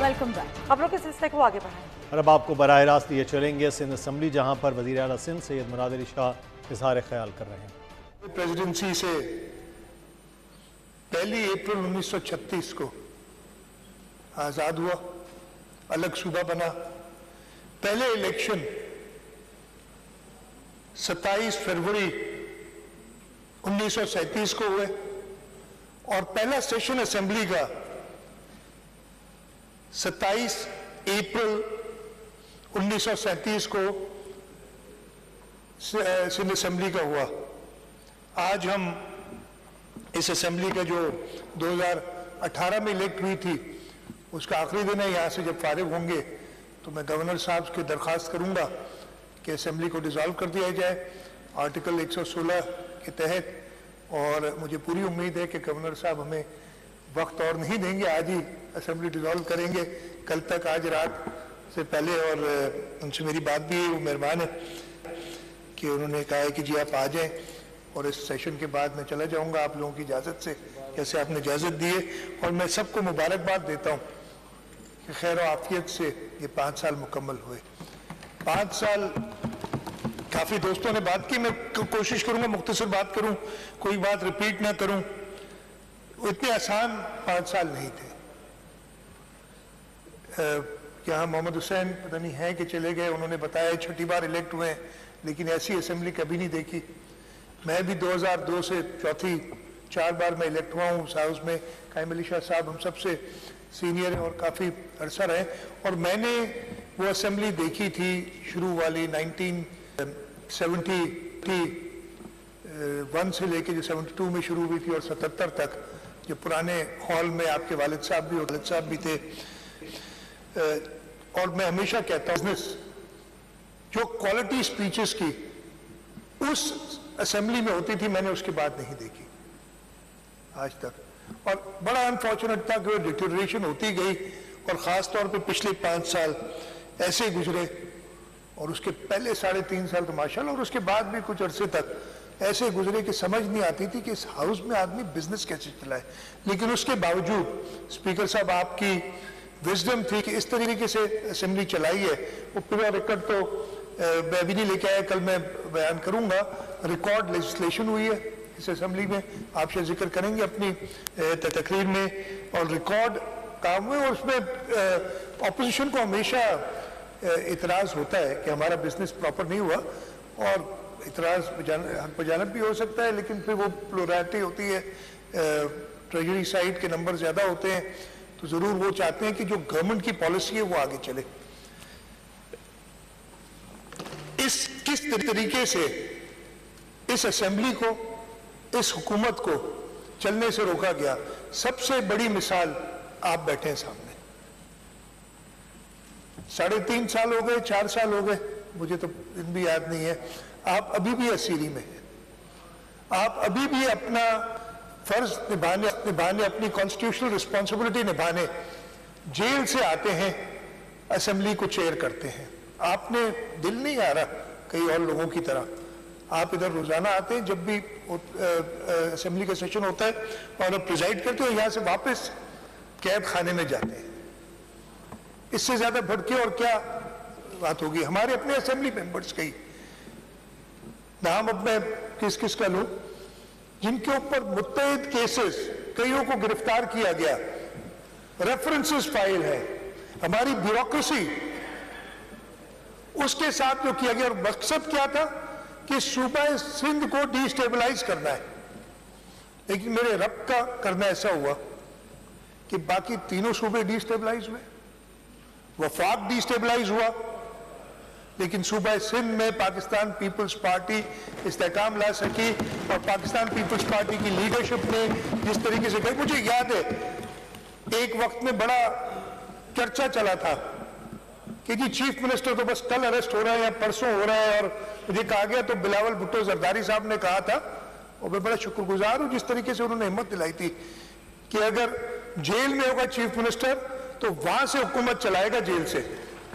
Welcome back. खबरों के सिलसिले को आगे बढ़ाएं और अब आपको बराह रास्त लिए चलेंगे सिंध असम्बली, जहां पर वज़ीर आला सिंध सैयद मुराद अली शाह इजहार ख्याल कर रहे हैं। प्रेसिडेंसी से 1 अप्रैल 1936 को आज़ाद हुआ, अलग सूबा बना। पहले इलेक्शन 27 फरवरी 1937 को हुए और पहला सेशन असेंबली का 27 अप्रैल 1937 को सिंध असेंबली का हुआ। आज हम इस असेंबली का जो 2018 में इलेक्ट हुई थी उसका आखिरी दिन है। यहाँ से जब फारिग होंगे तो मैं गवर्नर साहब की दरख्वास्त करूँगा कि असेंबली को डिज़ोल्व कर दिया जाए आर्टिकल 116 के तहत, और मुझे पूरी उम्मीद है कि गवर्नर साहब हमें वक्त और नहीं देंगे, आज ही असेंबली डिज़ोल्व करेंगे, कल तक, आज रात से पहले। और उनसे मेरी बात भी वो मेहरबान है कि उन्होंने कहा है कि जी आप आ जाएं और इस सेशन के बाद मैं चला जाऊंगा आप लोगों की इजाज़त से, जैसे आपने इजाज़त दी है। और मैं सबको मुबारकबाद देता हूँ कि खैर और आफियत से ये 5 साल मुकम्मल हुए। 5 साल काफ़ी दोस्तों ने बात की, मैं कोशिश करूँगा मुख्तसर बात करूँ, कोई बात रिपीट ना करूँ। इतने आसान 5 साल नहीं थे। यहाँ मोहम्मद हुसैन पता नहीं है कि चले गए, उन्होंने बताया 6ठी बार इलेक्ट हुए हैं, लेकिन ऐसी असेंबली कभी नहीं देखी। मैं भी 2002 से 4 बार मैं इलेक्ट हुआ हूँ उस हाउस में। कायम अली शाह साहब हम सबसे सीनियर हैं और काफ़ी अरसा रहे, और मैंने वो असेंबली देखी थी शुरू वाली 1971 से लेके जो 72 में शुरू हुई थी और 77 तक, जो पुराने हॉल में आपके वालिद साहब भी थे। और मैं हमेशा कहता हूँ बिजनेस जो क्वालिटी स्पीचेस की उस असेंबली में होती थी, मैंने उसके बाद नहीं देखी आज तक। और बड़ा अनफॉर्चुनेट था कि वो डिटेरियोरेशन होती गई, और ख़ास तौर पे पिछले 5 साल ऐसे गुजरे, और उसके पहले 3.5 साल तो माशाल्लाह, और उसके बाद भी कुछ अरसे तक ऐसे गुजरे कि समझ नहीं आती थी कि इस हाउस में आदमी बिजनेस कैसे चलाए। लेकिन उसके बावजूद स्पीकर साहब आपकी विजडम थी कि इस तरीके से असेंबली चलाई है। वो पूरा रिकॉर्ड तो मैं भी नहीं लेके आया, कल मैं बयान करूंगा। रिकॉर्ड लेजिस्लेशन हुई है इस असेंबली में, आप शायद जिक्र करेंगे अपनी तकरीर में, और रिकॉर्ड काम हुए। और उसमें अपोजिशन को हमेशा इतराज़ होता है कि हमारा बिजनेस प्रॉपर नहीं हुआ, और इतराज़ हक बजानब भी हो सकता है, लेकिन फिर वो प्लुरैलिटी होती है, ट्रेजरी साइड के नंबर ज़्यादा होते हैं, तो ज़रूर वो चाहते हैं कि जो गवर्नमेंट की पॉलिसी है वो आगे चले। किस तरीके से इस असेंबली को, इस हुकूमत को चलने से रोका गया, सबसे बड़ी मिसाल आप बैठे हैं सामने। 3.5 साल हो गए, 4 साल हो गए, मुझे तो दिन भी याद नहीं है, आप अभी भी असीरी में हैं। आप अभी भी अपना फर्ज निभाने अपनी कॉन्स्टिट्यूशनल रिस्पॉन्सिबिलिटी निभाने जेल से आते हैं, असेंबली को चेयर करते हैं। आपने दिल नहीं आ रहा कई और लोगों की तरह, आप इधर रोजाना आते हैं जब भी असेंबली का सेशन होता है, और प्रिजाइड करते हो, यहाँ से वापस कैद खाने में जाते हैं। इससे ज्यादा भड़के और क्या बात होगी। हमारे अपने असेंबली मेंबर्स की नाम अब मैं किस किस का लूं, जिनके ऊपर मुत्तहिद केसेस, कईयों को गिरफ्तार किया गया, रेफरेंसेस फाइल है, हमारी ब्यूरोक्रेसी उसके साथ जो किया गया। और मकसद क्या था कि सूबा सिंध को डिस्टेबलाइज करना है, लेकिन मेरे रब का करना ऐसा हुआ कि बाकी तीनों सूबे डिस्टेबलाइज हुए, वफाक डिस्टेबलाइज हुआ, लेकिन सूबा सिंध में पाकिस्तान पीपल्स पार्टी इस्तेकाम ला सकी, और पाकिस्तान पीपल्स पार्टी की लीडरशिप ने जिस तरीके से कही। मुझे याद है एक वक्त में बड़ा चर्चा चला था कि जी चीफ मिनिस्टर तो बस कल अरेस्ट हो रहा है या परसों हो रहा है, और मुझे कहा गया तो बिलावल भुट्टो जरदारी साहब ने कहा था, और मैं बड़ा शुक्रगुजार हूँ जिस तरीके से उन्होंने हिम्मत दिलाई थी कि अगर जेल में होगा चीफ मिनिस्टर तो वहां से हुकूमत चलाएगा जेल से,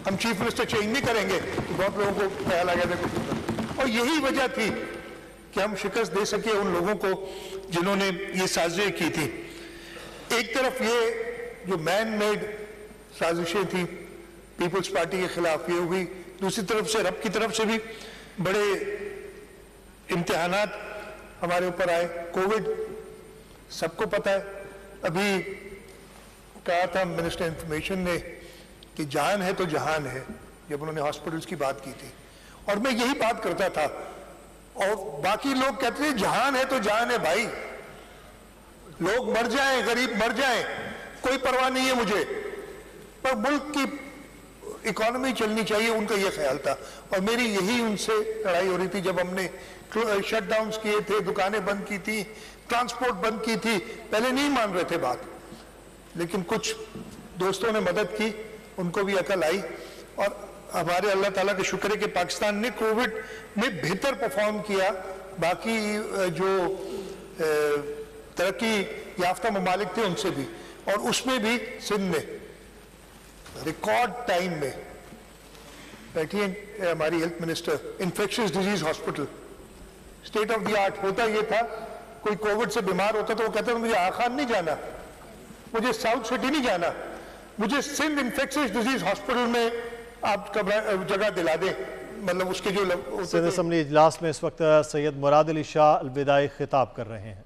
हम चीफ मिनिस्टर चेंज नहीं करेंगे। तो बहुत लोगों को ख्याल आ गया था, और यही वजह थी कि हम शिकस्त दे सके उन लोगों को जिन्होंने ये साजिशें की थी। एक तरफ ये जो मैन मेड साजिशें थी पीपल्स पार्टी के खिलाफ, ये हुई। दूसरी तरफ से रब की तरफ से भी बड़े इम्तिहानात हमारे ऊपर आए। कोविड सबको पता है, अभी कहा था मिनिस्टर इंफॉर्मेशन ने कि जान है तो जहान है, जब उन्होंने हॉस्पिटल्स की बात की थी, और मैं यही बात करता था। और बाकी लोग कहते थे जहान है तो जान है भाई, लोग मर जाएं, गरीब मर जाएं, कोई परवाह नहीं है मुझे, पर मुल्क की इकोनॉमी चलनी चाहिए, उनका ये ख्याल था। और मेरी यही उनसे लड़ाई हो रही थी जब हमने शटडाउन्स किए थे, दुकानें बंद की थी, ट्रांसपोर्ट बंद की थी। पहले नहीं मान रहे थे बात, लेकिन कुछ दोस्तों ने मदद की, उनको भी अकल आई, और हमारे अल्लाह ताला के शुक्र है कि पाकिस्तान ने कोविड में बेहतर परफॉर्म किया बाकी जो तरक्की याफ्ता ममालिक थे उनसे भी। और उसमें भी सिंध ने रिकॉर्ड टाइम में, बैठिए हमारी health minister, infectious disease hospital state of the art. होता ये था, कोई कोविड से बीमार होता तो वो कहता था मुझे आखान नहीं जाना, मुझे साउथ सिटी नहीं जाना, मुझे सिंध इन्फेक्शियस डिजीज हॉस्पिटल में आप जगह दिला दें। मतलब उसके जो सिंध असम्बली इजलास में इस वक्त सैयद मुराद अली शाह अलविदाई खिताब कर रहे हैं।